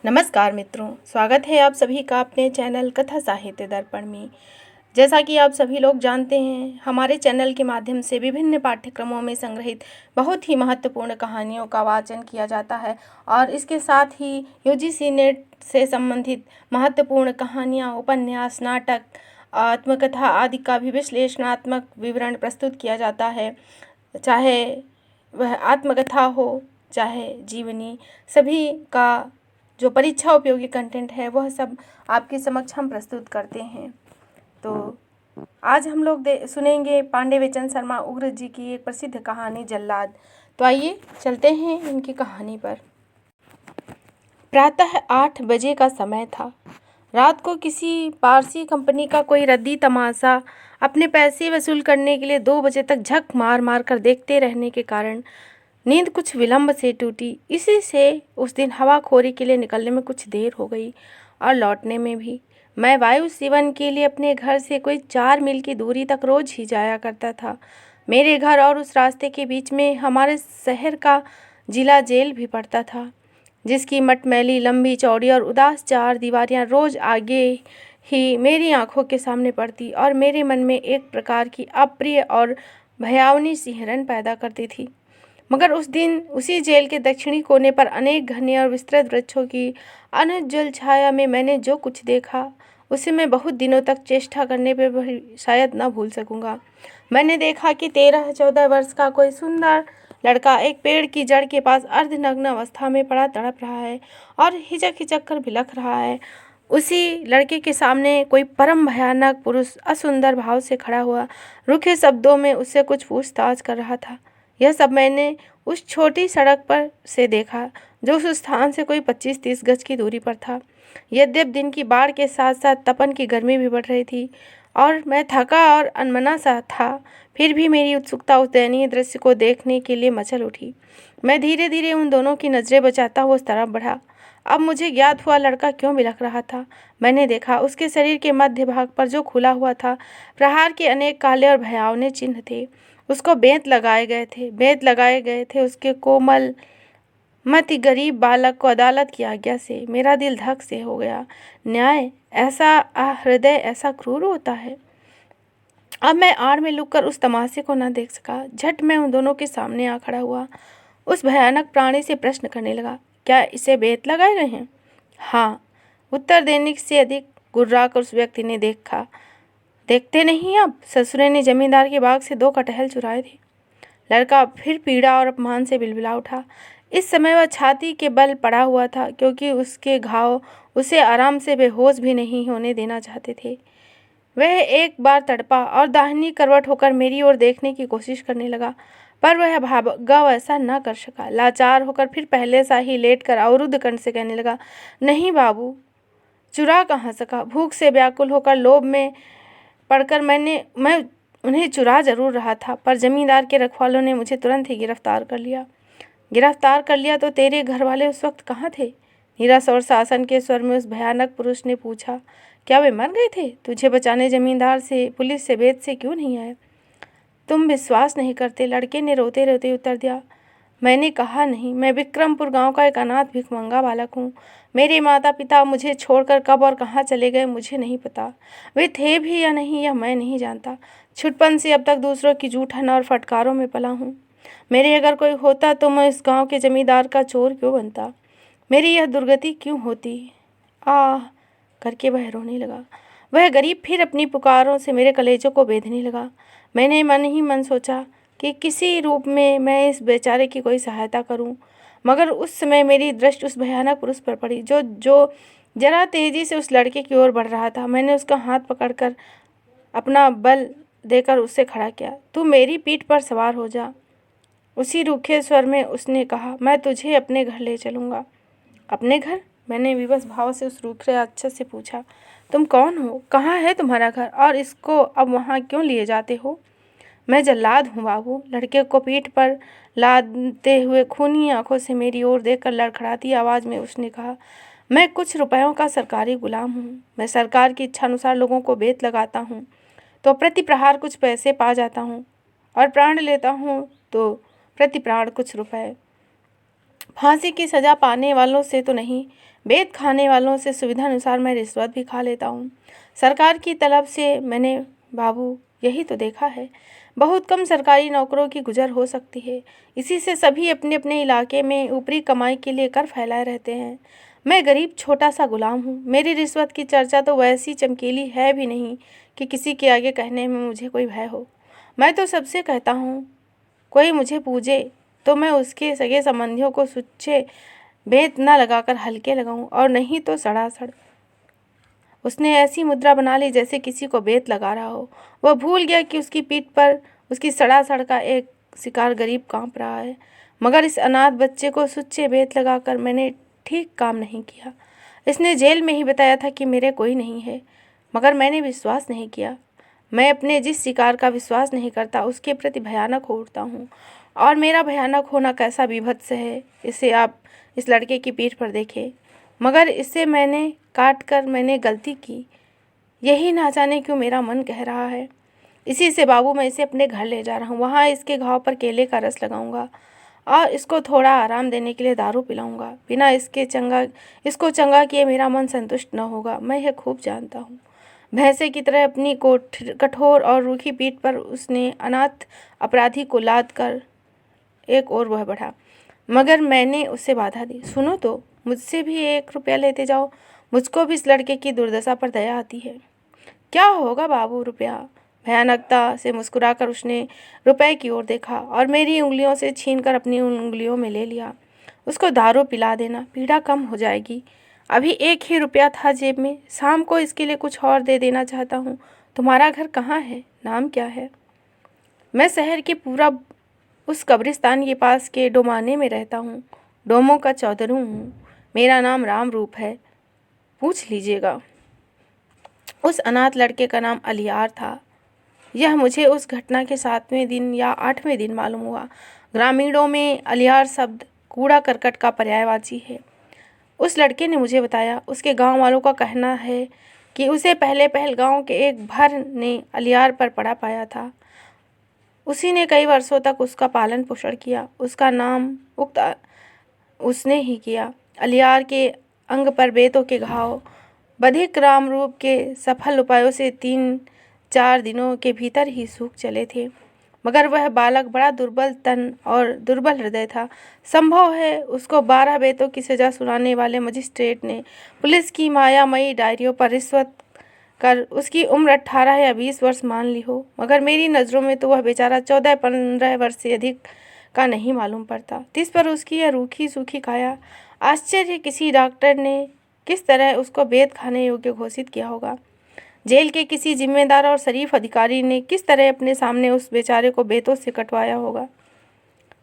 नमस्कार मित्रों, स्वागत है आप सभी का अपने चैनल कथा साहित्य दर्पण में। जैसा कि आप सभी लोग जानते हैं, हमारे चैनल के माध्यम से विभिन्न पाठ्यक्रमों में संग्रहित बहुत ही महत्वपूर्ण कहानियों का वाचन किया जाता है और इसके साथ ही यूजीसी नेट से संबंधित महत्वपूर्ण कहानियाँ, उपन्यास, नाटक, आत्मकथा आदि का भी विश्लेषणात्मक विवरण प्रस्तुत किया जाता है। चाहे वह आत्मकथा हो, चाहे जीवनी, सभी का जो परीक्षा उपयोगी कंटेंट है वह सब आपके समक्ष हम प्रस्तुत करते हैं। तो आज हम लोग सुनेंगे पांडे बेचन शर्मा उग्र जी की एक प्रसिद्ध कहानी जल्लाद। तो आइए चलते हैं इनकी कहानी पर। प्रातः 8 बजे का समय था। रात को किसी पारसी कंपनी का कोई रद्दी तमाशा अपने पैसे वसूल करने के लिए 2 बजे तक झक मार मार कर देखते रहने के कारण नींद कुछ विलंब से टूटी। इसी से उस दिन हवाखोरी के लिए निकलने में कुछ देर हो गई और लौटने में भी। मैं वायु सेवन के लिए अपने घर से कोई 4 मील की दूरी तक रोज ही जाया करता था। मेरे घर और उस रास्ते के बीच में हमारे शहर का जिला जेल भी पड़ता था, जिसकी मटमैली, लंबी चौड़ी और उदास 4 दीवारियां रोज आगे ही मेरी आंखों के सामने पड़ती और मेरे मन में एक प्रकार की अप्रिय और भयावनी सिहरन पैदा करती थी। मगर उस दिन उसी जेल के दक्षिणी कोने पर अनेक घने और विस्तृत वृक्षों की अनुज्ज्वल छाया में मैंने जो कुछ देखा, उसे मैं बहुत दिनों तक चेष्टा करने पर भी शायद न भूल सकूंगा। मैंने देखा कि 13-14 वर्ष का कोई सुंदर लड़का एक पेड़ की जड़ के पास अर्धनग्न अवस्था में पड़ा तड़प रहा है और हिचक हिचक कर बिलख रहा है। उसी लड़के के सामने कोई परम भयानक पुरुष असुंदर भाव से खड़ा हुआ रूखे शब्दों में उससे कुछ पूछताछ कर रहा था। यह सब मैंने उस छोटी सड़क पर से देखा, जो उस स्थान से कोई 25-30 गज की दूरी पर था। यद्यप दिन की बाढ़ के साथ साथ तपन की गर्मी भी बढ़ रही थी और मैं थका और अनमना सा था, फिर भी मेरी उत्सुकता उस दयनीय दृश्य को देखने के लिए मचल उठी। मैं धीरे धीरे उन दोनों की नज़रें बचाता हुआ उस तरफ बढ़ा। अब मुझे ज्ञात हुआ लड़का क्यों बिलख रहा था। मैंने देखा उसके शरीर के मध्य भाग पर जो खुला हुआ था, प्रहार के अनेक काले और भयावने चिन्ह थे। उसको बेंत लगाए गए थे उसके कोमल मति गरीब बालक को अदालत की आज्ञा से। मेरा दिल धक से हो गया। न्याय ऐसा हृदय ऐसा क्रूर होता है। अब मैं आड़ में लुककर उस तमाशे को न देख सका। झट मैं उन दोनों के सामने आ खड़ा हुआ। उस भयानक प्राणी से प्रश्न करने लगा, क्या इसे बेंत लगाए गए हैं? हाँ, उत्तर देने से अधिक गुर्राकर उस व्यक्ति ने देखा। देखते नहीं अब, ससुरे ने जमींदार के बाग से 2 कटहल चुराए थे। लड़का फिर पीड़ा और अपमान से बिलबिला उठा। इस समय वह छाती के बल पड़ा हुआ था, क्योंकि उसके घाव उसे आराम से बेहोश भी नहीं होने देना चाहते थे। वह एक बार तड़पा और दाहिनी करवट होकर मेरी ओर देखने की कोशिश करने लगा, पर वह भागा वैसा न कर सका। लाचार होकर फिर पहले सा ही लेटकर अवरुद्ध कंठ से कहने लगा, नहीं बाबू, चुरा कहाँ सका। भूख से व्याकुल होकर लोभ में पढ़कर मैं उन्हें चुरा जरूर रहा था, पर जमींदार के रखवालों ने मुझे तुरंत ही गिरफ्तार कर लिया। तो तेरे घर वाले उस वक्त कहाँ थे? नीरस और शासन के स्वर में उस भयानक पुरुष ने पूछा। क्या वे मर गए थे? तुझे बचाने जमींदार से, पुलिस से, वेद से क्यों नहीं आए? तुम विश्वास नहीं करते, लड़के ने रोते रोते उत्तर दिया। मैंने कहा नहीं, मैं विक्रमपुर गांव का एक अनाथ भिखमंगा बालक हूँ। मेरे माता पिता मुझे छोड़कर कब और कहाँ चले गए मुझे नहीं पता। वे थे भी या नहीं यह मैं नहीं जानता। छुटपन से अब तक दूसरों की जूठन और फटकारों में पला हूँ। मेरे अगर कोई होता तो मैं इस गांव के जमींदार का चोर क्यों बनता? मेरी यह दुर्गति क्यों होती? आह करके वह रोने लगा। वह गरीब फिर अपनी पुकारों से मेरे कलेजों को बेधने लगा। मैंने मन ही मन सोचा कि किसी रूप में मैं इस बेचारे की कोई सहायता करूं, मगर उस समय मेरी दृष्टि उस भयानक पुरुष पर पड़ी, जो जरा तेजी से उस लड़के की ओर बढ़ रहा था। मैंने उसका हाथ पकड़कर अपना बल देकर उससे खड़ा किया। तू मेरी पीठ पर सवार हो जा। उसी रूखे स्वर में उसने कहा, मैं तुझे अपने घर ले चलूँगा। अपने घर? मैंने विवश भाव से उस रूखे राक्षस से पूछा। तुम कौन हो? कहाँ है तुम्हारा घर? और इसको अब वहाँ क्यों लिए जाते हो? मैं जल्लाद हूँ बाबू। लड़के को पीठ पर लादते हुए खूनी आंखों से मेरी ओर देखकर लड़खड़ाती आवाज़ में उसने कहा, मैं कुछ रुपयों का सरकारी गुलाम हूँ। मैं सरकार की इच्छानुसार लोगों को बेत लगाता हूँ तो प्रति प्रहार कुछ पैसे पा जाता हूँ, और प्राण लेता हूँ तो प्रति प्राण कुछ रुपए। फांसी की सज़ा पाने वालों से तो नहीं, बेत खाने वालों से सुविधानुसार मैं रिश्वत भी खा लेता हूँ। सरकार की तलब से मैंने बाबू यही तो देखा है। बहुत कम सरकारी नौकरों की गुजर हो सकती है। इसी से सभी अपने अपने इलाके में ऊपरी कमाई के लिए कर फैलाए रहते हैं। मैं गरीब छोटा सा गुलाम हूँ। मेरी रिश्वत की चर्चा तो वैसी चमकीली है भी नहीं कि किसी के आगे कहने में मुझे कोई भय हो। मैं तो सबसे कहता हूँ, कोई मुझे पूछे तो मैं उसके सगे संबंधियों को सुच्चे बेत न लगाकर हल्के लगाऊं, और नहीं तो सड़ासड़। उसने ऐसी मुद्रा बना ली जैसे किसी को बेत लगा रहा हो। वह भूल गया कि उसकी पीठ पर उसकी सड़ासड़ का एक शिकार गरीब कांप रहा है। मगर इस अनाथ बच्चे को सुच्चे बेत लगाकर मैंने ठीक काम नहीं किया। इसने जेल में ही बताया था कि मेरे कोई नहीं है, मगर मैंने विश्वास नहीं किया। मैं अपने जिस शिकार का विश्वास नहीं करता उसके प्रति भयानक हो उठता हूँ। और मेरा भयानक होना कैसा बीभत्स है, इसे आप इस लड़के की पीठ पर देखें। मगर इससे मैंने काट कर मैंने गलती की, यही ना जाने क्यों मेरा मन कह रहा है। इसी से बाबू मैं इसे अपने घर ले जा रहा हूँ। वहाँ इसके घाव पर केले का रस लगाऊंगा और इसको थोड़ा आराम देने के लिए दारू पिलाऊंगा। बिना इसको चंगा किए मेरा मन संतुष्ट न होगा। मैं यह खूब जानता हूँ। भैंसे की तरह अपनी कठोर और रूखी पीठ पर उसने अनाथ अपराधी को लाद कर एक और वह बढ़ा, मगर मैंने उसे बाधा दी। सुनो तो, मुझसे भी 1 रुपया लेते जाओ। मुझको भी इस लड़के की दुर्दशा पर दया आती है। क्या होगा बाबू, रुपया? भयानकता से मुस्कुराकर उसने रुपए की ओर देखा और मेरी उंगलियों से छीनकर अपनी उंगलियों में ले लिया। उसको दारू पिला देना, पीड़ा कम हो जाएगी। अभी 1 ही रुपया था जेब में, शाम को इसके लिए कुछ और दे देना चाहता हूँ। तुम्हारा घर कहाँ है? नाम क्या है? मैं शहर के पूरा उस कब्रिस्तान के पास के डोमाने में रहता हूँ। डोमों का चौधरी हूँ। मेरा नाम राम रूप है, पूछ लीजिएगा। उस अनाथ लड़के का नाम अलियार था। यह मुझे उस घटना के 7वें दिन या 8वें दिन मालूम हुआ। ग्रामीणों में अलियार शब्द कूड़ा करकट का पर्यायवाची है। उस लड़के ने मुझे बताया। उसके गांव वालों का कहना है कि उसे पहले पहलगांव के एक भर ने अलियार पर पड़ा पाया था। उसी ने कई वर्षों तक उसका पालन पोषण किया। उसका नाम उक्त उसने ही किया। अलियार के अंग पर बेतों के घाव बधिक रामरूप के सफल उपायों से 3-4 दिनों के भीतर ही सूख चले थे। मगर वह बालक बड़ा दुर्बल तन और दुर्बल हृदय था। संभव है उसको 12 बेतों की सजा सुनाने वाले मजिस्ट्रेट ने पुलिस की मायामयी डायरियों पर रिश्वत कर उसकी उम्र 18 या 20 वर्ष मान ली हो। मगर मेरी नज़रों में तो वह बेचारा 14-15 वर्ष से अधिक का नहीं मालूम पड़ता। तिस पर उसकी यह रूखी सूखी काया। आश्चर्य, किसी डॉक्टर ने किस तरह उसको बेत खाने योग्य घोषित किया होगा। जेल के किसी जिम्मेदार और शरीफ अधिकारी ने किस तरह अपने सामने उस बेचारे को बेतों से कटवाया होगा।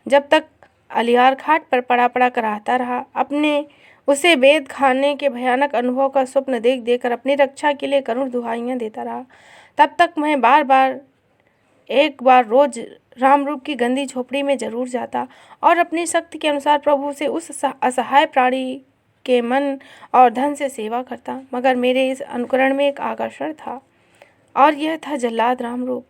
जब तक अलियार खाट पर पड़ा पड़ा कराहता रहा, अपने उसे बेत खाने के भयानक अनुभव का स्वप्न देख देकर अपनी रक्षा के लिए करुण दुहाइयाँ देता रहा, तब तक मैं एक बार रोज रामरूप की गंदी झोपड़ी में जरूर जाता और अपनी शक्ति के अनुसार प्रभु से उस असहाय प्राणी के मन और धन से सेवा करता। मगर मेरे इस अनुकरण में एक आकर्षण था, और यह था जल्लाद रामरूप।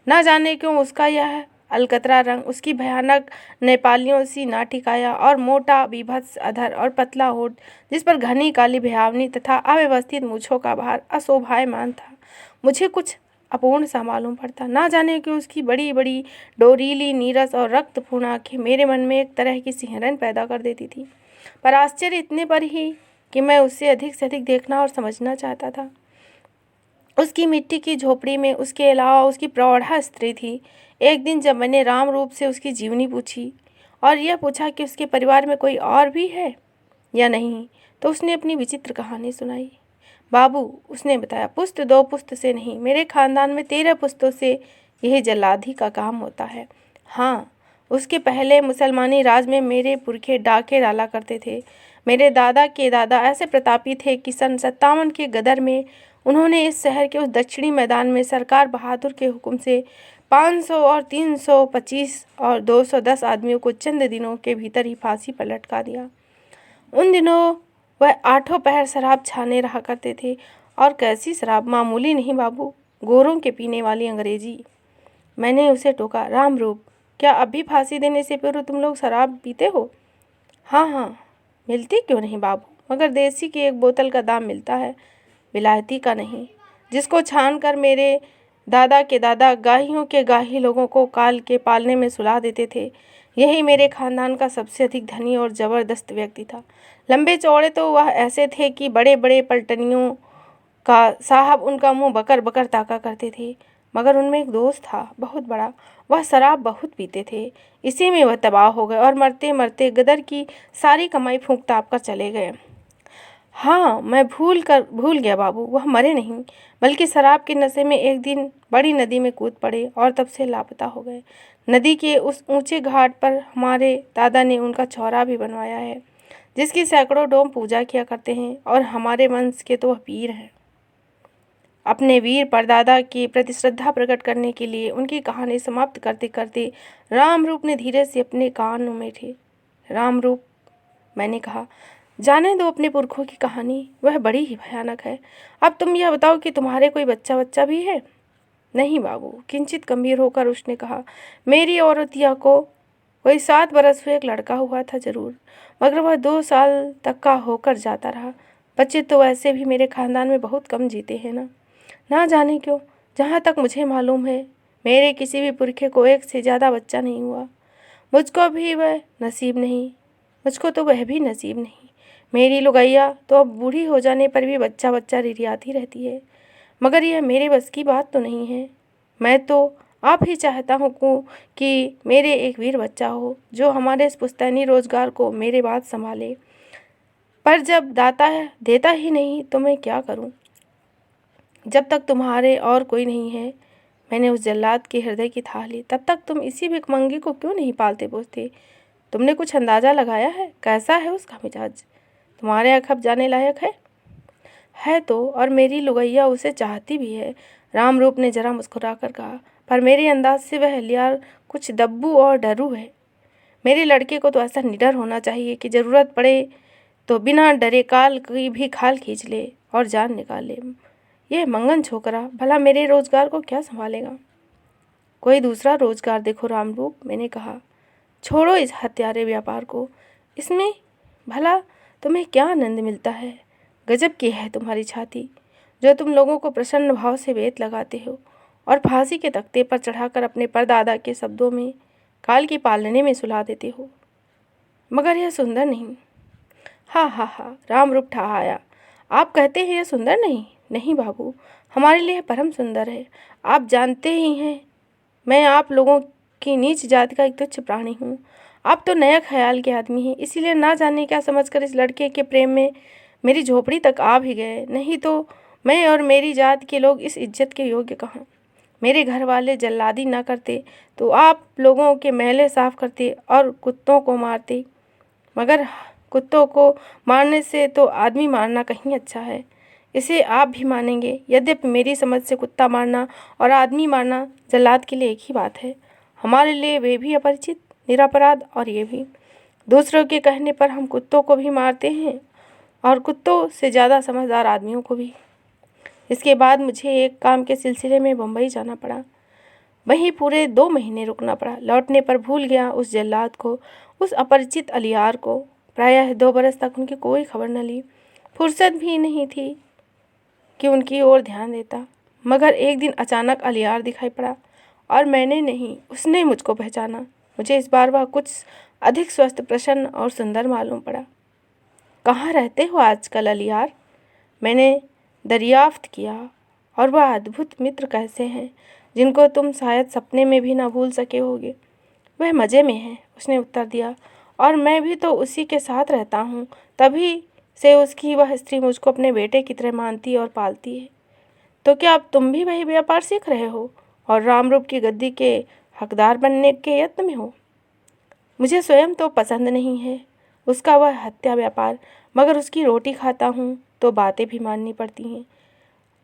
न जाने क्यों उसका यह अलकतरा रंग, उसकी भयानक नेपालियों सी नाटिकाया और मोटा बीभत्स अधर और पतला होठ, जिस पर घनी काली भयावनी तथा अव्यवस्थित मूछों का भार अशोभायमान था, मुझे कुछ अपूर्ण सा मालूम पड़ता। ना जाने क्यों उसकी बड़ी बड़ी डोरीली नीरस और रक्तपूर्ण आँखें मेरे मन में एक तरह की सिहरन पैदा कर देती थी। पर आश्चर्य इतने पर ही कि मैं उससे अधिक से अधिक देखना और समझना चाहता था। उसकी मिट्टी की झोपड़ी में उसके अलावा उसकी प्रौढ़ा स्त्री थी। एक दिन जब मैंने राम रूप से उसकी जीवनी पूछी और यह पूछा कि उसके परिवार में कोई और भी है या नहीं, तो उसने अपनी विचित्र कहानी सुनाई। बाबू, उसने बताया, पुस्त 2 पुस्त से नहीं, मेरे खानदान में 13 पुस्तों से यही जल्लादी का काम होता है। हाँ, उसके पहले मुसलमानी राज में मेरे पुरखे डाके डाला करते थे। मेरे दादा के दादा ऐसे प्रतापी थे कि सन 57 के गदर में उन्होंने इस शहर के उस दक्षिणी मैदान में सरकार बहादुर के हुक्म से 500 और 325 और 210 आदमियों को चंद दिनों के भीतर ही फांसी पर लटका दिया। उन दिनों वह 8 पहर शराब छाने रहा करते थे। और कैसी शराब! मामूली नहीं बाबू, गोरों के पीने वाली अंग्रेजी। मैंने उसे टोका, राम रूप, क्या अब भी फांसी देने से पूर्व तुम लोग शराब पीते हो? हाँ हाँ, मिलती क्यों नहीं बाबू, मगर देसी की एक बोतल का दाम मिलता है, विलायती का नहीं, जिसको छान कर मेरे दादा के दादा गाहियों के गाही लोगों को काल के पालने में सुला देते थे। यही मेरे खानदान का सबसे अधिक धनी और ज़बरदस्त व्यक्ति था। लंबे चौड़े तो वह ऐसे थे कि बड़े बड़े पलटनियों का साहब उनका मुंह बकर बकर ताका करते थे। मगर उनमें एक दोस्त था बहुत बड़ा, वह शराब बहुत पीते थे। इसी में वह तबाह हो गए और मरते मरते गदर की सारी कमाई फूंक ताप कर चले गए। हाँ, मैं भूल गया बाबू, वह मरे नहीं, बल्कि शराब के नशे में एक दिन बड़ी नदी में कूद पड़े और तब से लापता हो गए। नदी के उस ऊंचे घाट पर हमारे दादा ने उनका चौरा भी बनवाया है, जिसकी सैकड़ों डोम पूजा किया करते हैं, और हमारे वंश के तो वह पीर हैं। अपने वीर परदादा की प्रति श्रद्धा प्रकट करने के लिए उनकी कहानी समाप्त करते करते रामरूप ने धीरे से अपने कान उमेठे। रामरूप, मैंने कहा, जाने दो अपने पुरखों की कहानी, वह बड़ी ही भयानक है। अब तुम यह बताओ कि तुम्हारे कोई बच्चा भी है? नहीं बाबू, किंचित गंभीर होकर उसने कहा, मेरी औरतिया को कोई 7 बरस हुए एक लड़का हुआ था जरूर, मगर वह 2 साल तक का होकर जाता रहा। बच्चे तो वैसे भी मेरे खानदान में बहुत कम जीते हैं ना जाने क्यों। जहाँ तक मुझे मालूम है, मेरे किसी भी पुरखे को एक से ज़्यादा बच्चा नहीं हुआ। मुझको भी वह नसीब नहीं। मेरी लुगैया तो अब बूढ़ी हो जाने पर भी बच्चा बच्चा रिरियाती रहती है, मगर यह मेरे बस की बात तो नहीं है। मैं तो आप ही चाहता हूँ कि मेरे एक वीर बच्चा हो, जो हमारे इस पुश्तैनी रोजगार को मेरे बाद संभाले। पर जब दाता है देता ही नहीं तो मैं क्या करूँ? जब तक तुम्हारे और कोई नहीं है, मैंने उस जल्लाद के हृदय की थाह ली, तब तक तुम इसी भिखमंगे को क्यों नहीं पालते पोसते? तुमने कुछ अंदाज़ा लगाया है कैसा है उसका मिजाज? तुम्हारे अखब जाने लायक है तो, और मेरी लुगैया उसे चाहती भी है। रामरूप ने जरा मुस्कुरा कर कहा, पर मेरे अंदाज से वह हलियार कुछ दब्बू और डरू है। मेरे लड़के को तो ऐसा निडर होना चाहिए कि ज़रूरत पड़े तो बिना डरे काल की भी खाल खींच ले और जान निकाल ले। यह मंगन छोकरा भला मेरे रोजगार को क्या संभालेगा? कोई दूसरा रोजगार देखो रामरूप, मैंने कहा। छोड़ो इस हत्यारे व्यापार को, इसमें भला तुम्हें क्या आनंद मिलता है? गजब की है तुम्हारी छाती, जो तुम लोगों को प्रसन्न भाव से बेत लगाते हो और फांसी के तख्ते पर चढ़ाकर अपने परदादा के शब्दों में काल की पालने में सुला देते हो। मगर यह सुंदर नहीं। हा, रामरूप ठहाया। आप कहते हैं यह सुंदर नहीं? नहीं बाबू, हमारे लिए परम सुंदर है। आप जानते ही हैं, मैं आप लोगों की नीच जाति का एक तुच्छ प्राणी हूँ। आप तो नया ख्याल के आदमी हैं, इसीलिए ना जाने क्या समझकर इस लड़के के प्रेम में मेरी झोपड़ी तक आ भी गए। नहीं तो मैं और मेरी जात के लोग इस इज्जत के योग्य कहाँ? मेरे घर वाले जल्लादी ना करते तो आप लोगों के महले साफ करते और कुत्तों को मारते। मगर कुत्तों को मारने से तो आदमी मारना कहीं अच्छा है, इसे आप भी मानेंगे। यद्यपि मेरी समझ से कुत्ता मारना और आदमी मारना जल्लाद के लिए एक ही बात है। हमारे लिए वे भी अपरिचित, निरपराध, और ये भी। दूसरों के कहने पर हम कुत्तों को भी मारते हैं, और कुत्तों से ज़्यादा समझदार आदमियों को भी। इसके बाद मुझे एक काम के सिलसिले में बम्बई जाना पड़ा। वहीं पूरे 2 महीने रुकना पड़ा। लौटने पर भूल गया उस जल्लाद को, उस अपरिचित अलियार को। प्रायः 2 बरस तक उनकी कोई खबर न ली। फुर्सत भी नहीं थी कि उनकी ओर ध्यान देता। मगर एक दिन अचानक अलियार दिखाई पड़ा, और मैंने नहीं, उसने मुझको पहचाना। मुझे इस बार वह कुछ अधिक स्वस्थ, प्रसन्न और सुंदर मालूम पड़ा। कहाँ रहते हो आजकल अलियार? मैंने दरियाफ्त किया। और वह अद्भुत मित्र कैसे हैं, जिनको तुम शायद सपने में भी ना भूल सके होगे? वह मज़े में है, उसने उत्तर दिया, और मैं भी तो उसी के साथ रहता हूँ। तभी से उसकी वह स्त्री मुझको अपने बेटे की तरह मानती और पालती है। तो क्या अब तुम भी वही व्यापार सीख रहे हो और रामरूप की गद्दी के हकदार बनने के यत्न में हो? मुझे स्वयं तो पसंद नहीं है उसका वह हत्या व्यापार, मगर उसकी रोटी खाता हूँ तो बातें भी माननी पड़ती हैं।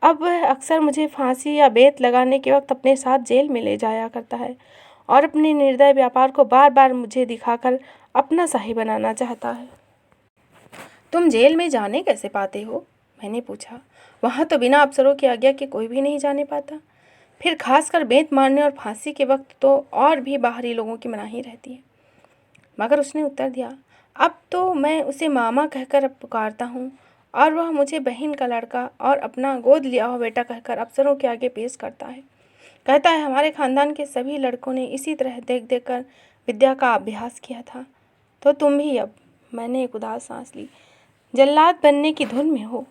अब वह अक्सर मुझे फांसी या बेत लगाने के वक्त अपने साथ जेल में ले जाया करता है, और अपने निर्दय व्यापार को बार बार मुझे दिखाकर अपना शाही बनाना चाहता है। तुम जेल में जाने कैसे पाते हो? मैंने पूछा। वहाँ तो बिना अफसरों की आज्ञा के कोई भी नहीं जाने पाता। फिर खासकर बेंत मारने और फांसी के वक्त तो और भी बाहरी लोगों की मनाही रहती है। मगर उसने उत्तर दिया, अब तो मैं उसे मामा कहकर पुकारता हूँ और वह मुझे बहन का लड़का और अपना गोद लिया हुआ बेटा कहकर अफसरों के आगे पेश करता है। कहता है, हमारे खानदान के सभी लड़कों ने इसी तरह देख देख कर विद्या का अभ्यास किया था, तो तुम भी अब। मैंने एक उदास सांस ली। जल्लाद बनने की धुन में हो।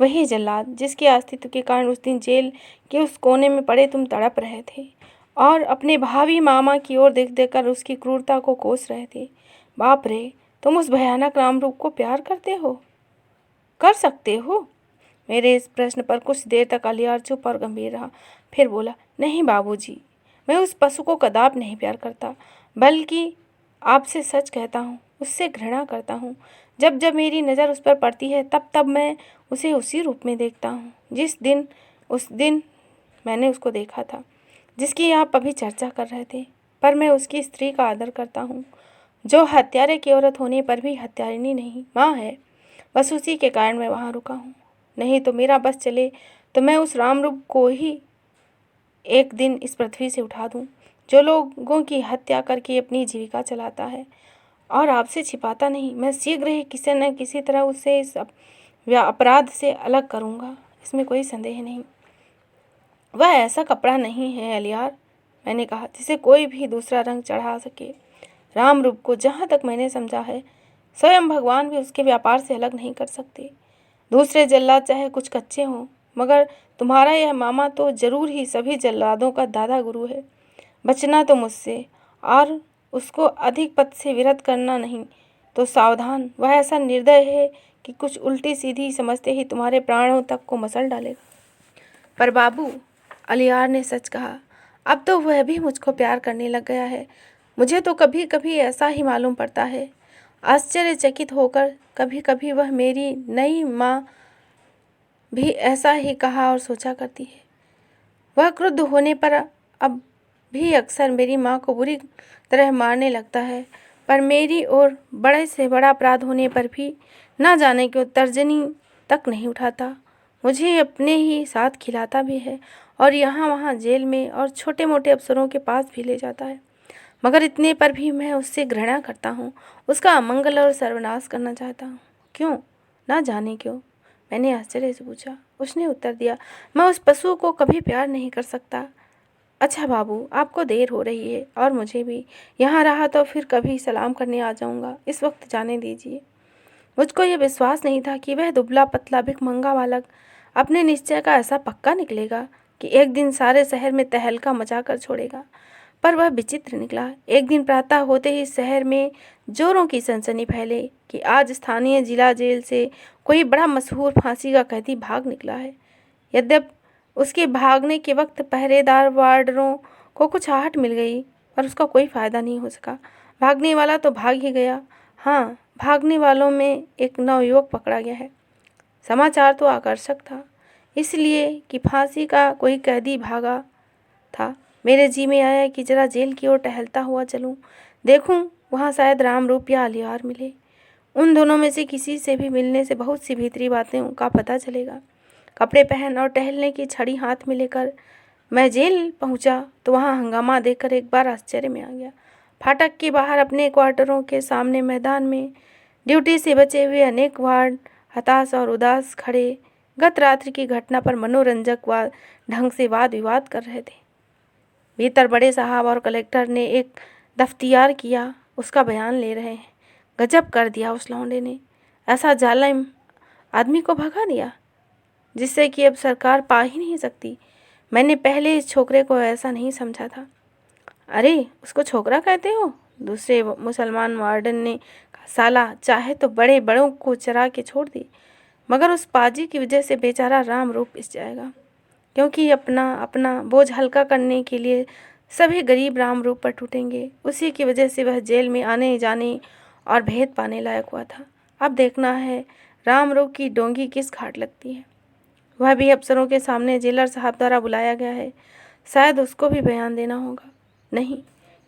वही जल्लाद जिसके अस्तित्व के कारण उस दिन जेल के उस कोने में पड़े तुम तड़प रहे थे और अपने भावी मामा की ओर देख देख कर उसकी क्रूरता को कोस रहे थे। बाप रे, तुम उस भयानक रामरूप को प्यार करते हो? कर सकते हो? मेरे इस प्रश्न पर कुछ देर तक अलियार चुप और गंभीर रहा। फिर बोला, नहीं बाबूजी, मैं उस पशु को कदाप नहीं प्यार करता, बल्कि आपसे सच कहता हूँ, उससे घृणा करता हूँ। जब जब मेरी नज़र उस पर पड़ती है तब तब मैं उसे उसी रूप में देखता हूँ उस दिन मैंने उसको देखा था, जिसकी आप अभी चर्चा कर रहे थे। पर मैं उसकी स्त्री का आदर करता हूँ, जो हत्यारे की औरत होने पर भी हत्यारिनी नहीं, माँ है। बस उसी के कारण मैं वहाँ रुका हूँ। नहीं तो मेरा बस चले तो मैं उस रामरूप को ही एक दिन इस पृथ्वी से उठा दूँ, जो लोगों की हत्या करके अपनी जीविका चलाता है और आपसे छिपाता नहीं। मैं शीघ्र ही किसी न किसी तरह उसे इस अपराध से अलग करूँगा, इसमें कोई संदेह नहीं। वह ऐसा कपड़ा नहीं है अलियार, मैंने कहा, जिसे कोई भी दूसरा रंग चढ़ा सके। रामरूप को जहाँ तक मैंने समझा है, स्वयं भगवान भी उसके व्यापार से अलग नहीं कर सकते। दूसरे जल्लाद चाहे कुछ कच्चे हों, मगर तुम्हारा यह मामा तो जरूर ही सभी जल्लादों का दादा गुरु है। बचना तो मुझसे, और उसको अधिक पद से विरत करना नहीं तो सावधान। वह ऐसा निर्दय है कि कुछ उल्टी सीधी समझते ही तुम्हारे प्राणों तक को मसल डालेगा। पर बाबू, अलियार ने सच कहा, अब तो वह भी मुझको प्यार करने लग गया है। मुझे तो कभी कभी ऐसा ही मालूम पड़ता है। आश्चर्यचकित होकर कभी कभी वह मेरी नई माँ भी ऐसा ही कहा और सोचा करती है। वह क्रुद्ध होने पर अब भी अक्सर मेरी माँ को बुरी तरह मारने लगता है, पर मेरी ओर बड़े से बड़ा अपराध होने पर भी न जाने क्यों तर्जनी तक नहीं उठाता। मुझे अपने ही साथ खिलाता भी है और यहाँ वहाँ जेल में और छोटे मोटे अफसरों के पास भी ले जाता है। मगर इतने पर भी मैं उससे घृणा करता हूँ, उसका अमंगल और सर्वनाश करना चाहता हूँ। क्यों? ना जाने क्यों? मैंने आश्चर्य से पूछा। उसने उत्तर दिया, मैं उस पशु को कभी प्यार नहीं कर सकता। अच्छा बाबू, आपको देर हो रही है और मुझे भी। यहाँ रहा तो फिर कभी सलाम करने आ जाऊँगा, इस वक्त जाने दीजिए। मुझको यह विश्वास नहीं था कि वह दुबला पतला भिखमंगा बालक अपने निश्चय का ऐसा पक्का निकलेगा कि एक दिन सारे शहर में तहलका मचा कर छोड़ेगा। पर वह विचित्र निकला। एक दिन प्रातः होते ही शहर में जोरों की सनसनी फैले कि आज स्थानीय जिला जेल से कोई बड़ा मशहूर फांसी का कैदी भाग निकला है। यद्यपि उसके भागने के वक्त पहरेदार वार्डरों को कुछ आहट मिल गई, पर उसका कोई फायदा नहीं हो सका। भागने वाला तो भाग ही गया। हाँ, भागने वालों में एक नवयुवक पकड़ा गया है। समाचार तो आकर्षक था, इसलिए कि फांसी का कोई कैदी भागा था। मेरे जी में आया कि जरा जेल की ओर टहलता हुआ चलूं, देखूं वहाँ शायद रामरूप या अलियार मिले। उन दोनों में से किसी से भी मिलने से बहुत सी भीतरी बातें का पता चलेगा। कपड़े पहन और टहलने की छड़ी हाथ में लेकर मैं जेल पहुंचा तो वहाँ हंगामा देखकर एक बार आश्चर्य में आ गया। फाटक के बाहर अपने क्वार्टरों के सामने मैदान में ड्यूटी से बचे हुए अनेक वार्ड हताश और उदास खड़े गत रात्रि की घटना पर मनोरंजक ढंग से वाद विवाद कर रहे थे। भीतर बड़े साहब और कलेक्टर ने एक दफ्तियार किया, उसका बयान ले रहे हैं। गजब कर दिया उस लौंडे ने, ऐसा जालिम आदमी को भगा दिया जिससे कि अब सरकार पा ही नहीं सकती। मैंने पहले इस छोकरे को ऐसा नहीं समझा था। अरे, उसको छोकरा कहते हो? दूसरे मुसलमान वार्डन ने कहा, साला चाहे तो बड़े बड़ों को चरा के छोड़ दे, मगर उस पाजी की वजह से बेचारा राम रूप पिस जाएगा, क्योंकि अपना अपना बोझ हल्का करने के लिए सभी गरीब राम रूप पर टूटेंगे। उसी की वजह से वह जेल में आने जाने और भेद पाने लायक हुआ था। अब देखना है राम रूप की डोंगी किस घाट लगती है। वह भी अफसरों के सामने जेलर साहब द्वारा बुलाया गया है, शायद उसको भी बयान देना होगा। नहीं,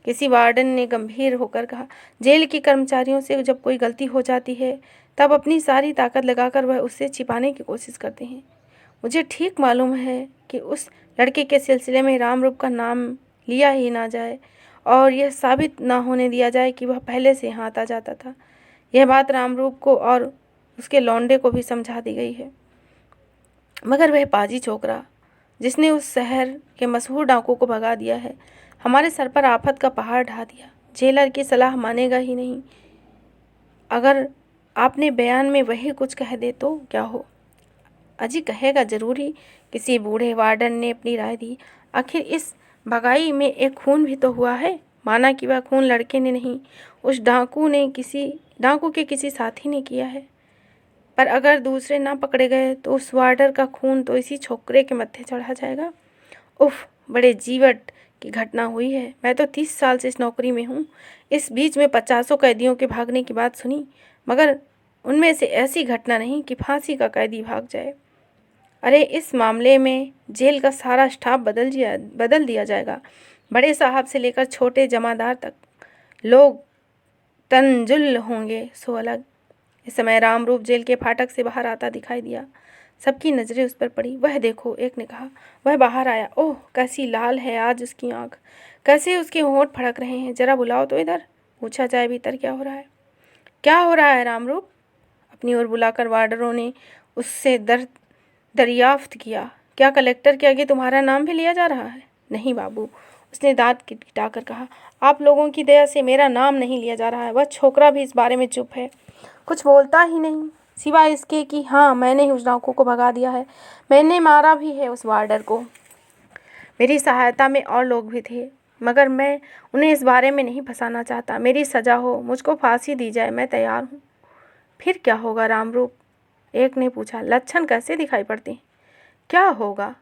किसी वार्डन ने गंभीर होकर कहा, जेल के कर्मचारियों से जब कोई गलती हो जाती है तब अपनी सारी ताकत लगाकर वह उससे छिपाने की कोशिश करते हैं। मुझे ठीक मालूम है कि उस लड़के के सिलसिले में रामरूप का नाम लिया ही ना जाए और यह साबित ना होने दिया जाए कि वह पहले से हाथ आ जाता था। यह बात रामरूप को और उसके लौंडे को भी समझा दी गई है, मगर वह पाजी छोकरा जिसने उस शहर के मशहूर डाकू को भगा दिया है, हमारे सर पर आफत का पहाड़ ढा दिया। जेलर की सलाह मानेगा ही नहीं। अगर आपने बयान में वही कुछ कह दे तो क्या हो? अजी कहेगा जरूर ही। किसी बूढ़े वार्डन ने अपनी राय दी। आखिर इस भगाई में एक खून भी तो हुआ है। माना कि वह खून लड़के ने नहीं, उस डाकू के किसी साथी ने किया है, पर अगर दूसरे ना पकड़े गए तो उस वार्डर का खून तो इसी छोकरे के मत्थे चढ़ा जाएगा। उफ, बड़े जीवट की घटना हुई है। मैं तो 30 साल से इस नौकरी में हूँ। इस बीच में 50 कैदियों के भागने की बात सुनी, मगर उनमें से ऐसी घटना नहीं कि फांसी का कैदी भाग जाए। अरे इस मामले में जेल का सारा स्टाफ बदल दिया जाएगा। बड़े साहब से लेकर छोटे जमादार तक लोग तंजुल होंगे सो अलग। इस समय रामरूप जेल के फाटक से बाहर आता दिखाई दिया। सबकी नज़रें उस पर पड़ी। वह देखो, एक ने कहा। वह बाहर आया। ओह, कैसी लाल है आज उसकी आंख, कैसे उसके होंठ फड़क रहे हैं। जरा बुलाओ तो इधर, पूछा जाए भीतर क्या हो रहा है। क्या हो रहा है रामरूप? अपनी ओर बुलाकर वार्डरों ने उससे दरियाफ्त किया। क्या कलेक्टर के आगे तुम्हारा नाम भी लिया जा रहा है? नहीं बाबू, उसने दांत किटकिटाकर कहा। आप लोगों की दया से मेरा नाम नहीं लिया जा रहा है। वह छोकरा भी इस बारे में चुप है, कुछ बोलता ही नहीं, सिवाय इसके कि हाँ, मैंने ही उस डाकू को भगा दिया है, मैंने मारा भी है उस वार्डर को। मेरी सहायता में और लोग भी थे, मगर मैं उन्हें इस बारे में नहीं फंसाना चाहता। मेरी सज़ा हो, मुझको फांसी दी जाए, मैं तैयार हूँ। फिर क्या होगा रामरूप? एक ने पूछा। लक्षण कैसे दिखाई पड़ते हैं? क्या होगा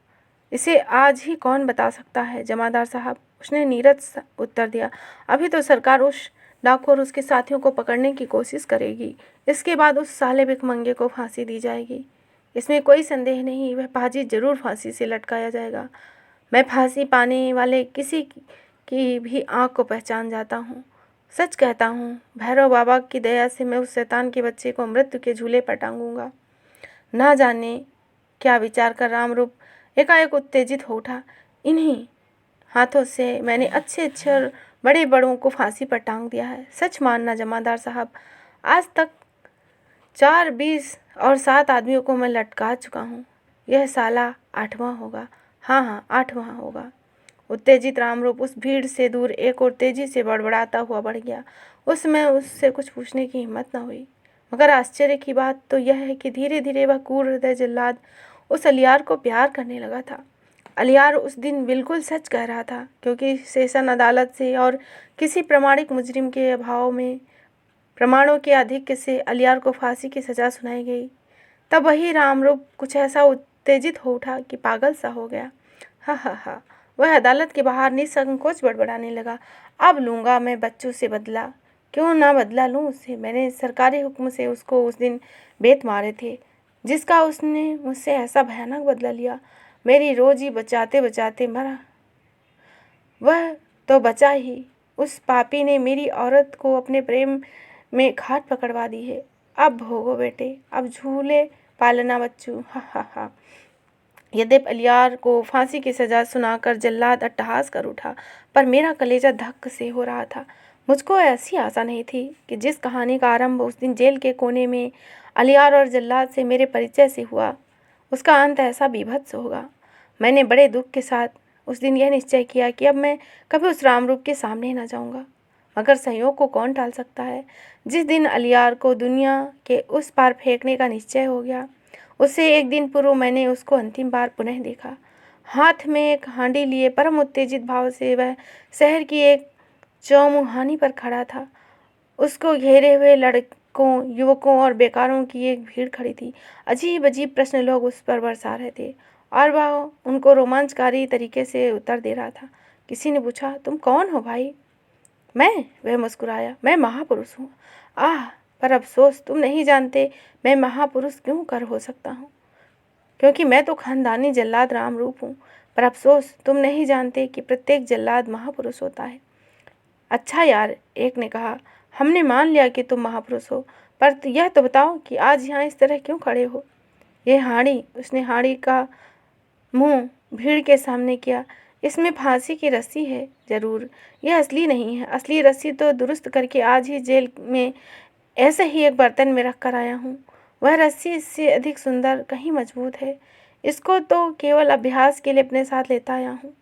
इसे आज ही कौन बता सकता है जमादार साहब, उसने नीरस उत्तर दिया। अभी तो सरकार उस डाकू और उसके साथियों को पकड़ने की कोशिश करेगी। इसके बाद उस साले भिखमंगे को फांसी दी जाएगी। इसमें कोई संदेह नहीं, वह पाजी जरूर फांसी से लटकाया जाएगा। मैं फांसी पाने वाले किसी की भी आँख को पहचान जाता हूँ। सच कहता हूँ, भैरव बाबा की दया से मैं उस शैतान के बच्चे को मृत्यु के झूले पर टांगूंगा। ना जाने क्या विचार कर रामरूप एकाएक उत्तेजित हो उठा। इन्हीं हाथों से मैंने अच्छे अच्छे और बड़े बड़ों को फांसी पर टांग दिया है। सच मानना जमादार साहब, आज तक 4, 20 और 7 आदमियों को मैं लटका चुका हूँ। यह साला 8वां होगा। हाँ, 8वां होगा। उत्तेजित रामरूप उस भीड़ से दूर एक और तेजी से बड़बड़ाता हुआ बढ़ गया। उस समय उससे कुछ पूछने की हिम्मत न हुई, मगर आश्चर्य की बात तो यह है कि धीरे धीरे वह क्रूर हृदय जल्लाद उस अलियार को प्यार करने लगा था। अलियार उस दिन बिल्कुल सच कह रहा था, क्योंकि सेशन अदालत से और किसी प्रामाणिक मुजरिम के अभाव में प्रमाणों के आधिक्य से अलियार को फांसी की सज़ा सुनाई गई। तब वही रामरूप कुछ ऐसा उत्तेजित हो उठा कि पागल सा हो गया। हा। वह अदालत के बाहर निसंकोच बड़बड़ाने लगा। अब लूँगा मैं बच्चों से बदला, क्यों ना बदला लूँ उससे। मैंने सरकारी हुक्म से उसको उस दिन बेत मारे थे, जिसका उसने मुझसे ऐसा भयानक बदला लिया। मेरी रोजी बचाते बचाते मरा। वह तो बचा ही, उस पापी ने मेरी औरत को अपने प्रेम में घाट पकड़वा दी है। अब भोगो बेटे, अब झूले पालना बच्चू। हा। यद्यप अलियार को फांसी की सज़ा सुनाकर जल्लाद अट्टहास कर उठा, पर मेरा कलेजा धक्क से हो रहा था। मुझको ऐसी आशा नहीं थी कि जिस कहानी का आरंभ उस दिन जेल के कोने में अलियार और जल्लाद से मेरे परिचय से हुआ, उसका अंत ऐसा बीभत्स होगा। मैंने बड़े दुख के साथ उस दिन यह निश्चय किया कि अब मैं कभी उस रामरूप के सामने न जाऊंगा, मगर संयोग को कौन टाल सकता है। जिस दिन अलियार को दुनिया के उस पार फेंकने का निश्चय हो गया, उससे एक दिन पूर्व मैंने उसको अंतिम बार पुनः देखा। हाथ में एक हांडी लिए परम उत्तेजित भाव से वह शहर की एक चौमुहानी पर खड़ा था। उसको घेरे हुए लड़कों, युवकों और बेकारों की एक भीड़ खड़ी थी। अजीब अजीब प्रश्न लोग उस पर बरसा रहे थे और वह उनको रोमांचकारी तरीके से उत्तर दे रहा था। किसी ने पूछा, तुम कौन हो भाई? मैं? वह मुस्कुराया, मैं महापुरुष हूँ। आह, पर अफसोस तुम नहीं जानते मैं महापुरुष क्यों कर हो सकता हूँ, क्योंकि मैं तो खानदानी जल्लाद रामरूप हूँ। पर अफसोस तुम नहीं जानते कि प्रत्येक जल्लाद महापुरुष होता है। अच्छा यार, एक ने कहा, हमने मान लिया कि तुम महापुरुष हो, पर यह तो बताओ कि आज यहाँ इस तरह क्यों खड़े हो। ये हांडी, उसने हांडी का मुंह भीड़ के सामने किया, इसमें फांसी की रस्सी है। जरूर, यह असली नहीं है। असली रस्सी तो दुरुस्त करके आज ही जेल में ऐसे ही एक बर्तन में रख कर आया हूँ। वह रस्सी इससे अधिक सुंदर, कहीं मजबूत है। इसको तो केवल अभ्यास के लिए अपने साथ लेता आया हूँ।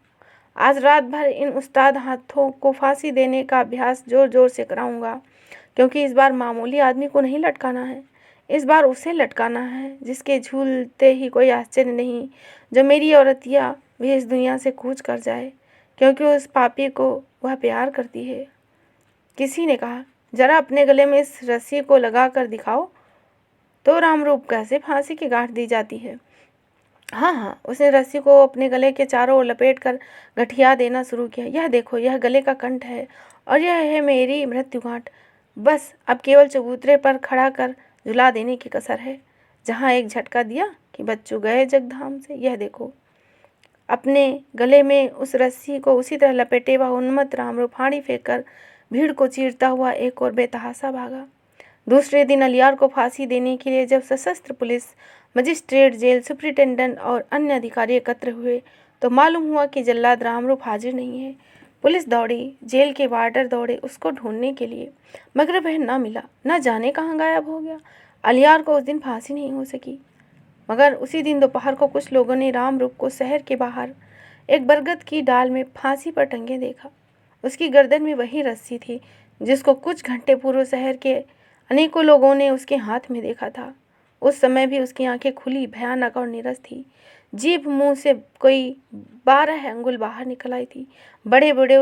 आज रात भर इन उस्ताद हाथों को फांसी देने का अभ्यास जोर जोर से कराऊंगा, क्योंकि इस बार मामूली आदमी को नहीं लटकाना है। इस बार उसे लटकाना है जिसके झूलते ही कोई आश्चर्य नहीं, जो मेरी औरतिया भी इस दुनिया से कूच कर जाए, क्योंकि उस पापी को वह प्यार करती है। किसी ने कहा, जरा अपने गले में इस रस्सी को लगा कर दिखाओ तो रामरूप कैसे फांसी की गांठ दी जाती है। हाँ हाँ, उसने रस्सी को अपने गले के चारों ओर लपेट कर गठिया देना शुरू किया। यह देखो, यह गले का कंठ है और यह है मेरी मृत्यु गांठ। बस अब केवल चबूतरे पर खड़ा कर झुला देने की कसर है। जहाँ एक झटका दिया कि बच्चू गए जगधाम से। यह देखो, अपने गले में उस रस्सी को उसी तरह लपेटे वह उन्मत्त रामरूप फाड़ी फेंक कर भीड़ को चीरता हुआ एक और बेतहासा भागा। दूसरे दिन अलियार को फांसी देने के लिए जब सशस्त्र पुलिस, मजिस्ट्रेट, जेल सुप्रिंटेंडेंट और अन्य अधिकारी एकत्र हुए तो मालूम हुआ कि जल्लाद रामरूप हाजिर नहीं है। पुलिस दौड़ी, जेल के वार्डर दौड़े उसको ढूंढने के लिए, मगर वह न मिला। न जाने कहाँ गायब हो गया। अलियार को उस दिन फांसी नहीं हो सकी। मगर उसी दिन दोपहर को कुछ लोगों ने रामरूप को शहर के बाहर एक बरगद की डाल में फांसी पर टंगे देखा। उसकी गर्दन में वही रस्सी थी जिसको कुछ घंटे पूर्व शहर के अनेकों लोगों ने उसके हाथ में देखा था। उस समय भी उसकी आंखें खुली, भयानक और नीरस थी। जीभ मुंह से कोई 12 अंगुल बाहर निकल आई थी। बड़े बड़े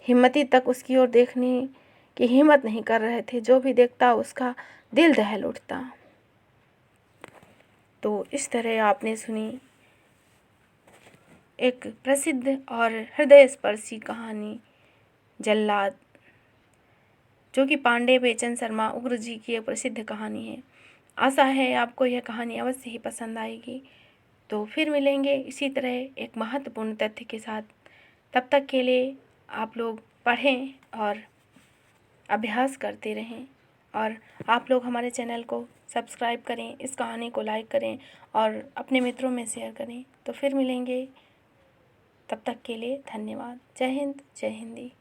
हिम्मती तक उसकी ओर देखने की हिम्मत नहीं कर रहे थे। जो भी देखता उसका दिल दहल उठता। तो इस तरह आपने सुनी एक प्रसिद्ध और हृदय स्पर्शी कहानी जल्लाद, जो कि पांडे बेचन शर्मा उग्र जी की एक प्रसिद्ध कहानी है। आशा है आपको यह कहानी अवश्य ही पसंद आएगी। तो फिर मिलेंगे इसी तरह एक महत्वपूर्ण तथ्य के साथ। तब तक के लिए आप लोग पढ़ें और अभ्यास करते रहें, और आप लोग हमारे चैनल को सब्सक्राइब करें, इस कहानी को लाइक करें और अपने मित्रों में शेयर करें। तो फिर मिलेंगे, तब तक के लिए धन्यवाद। जय हिंद, जय हिंदी।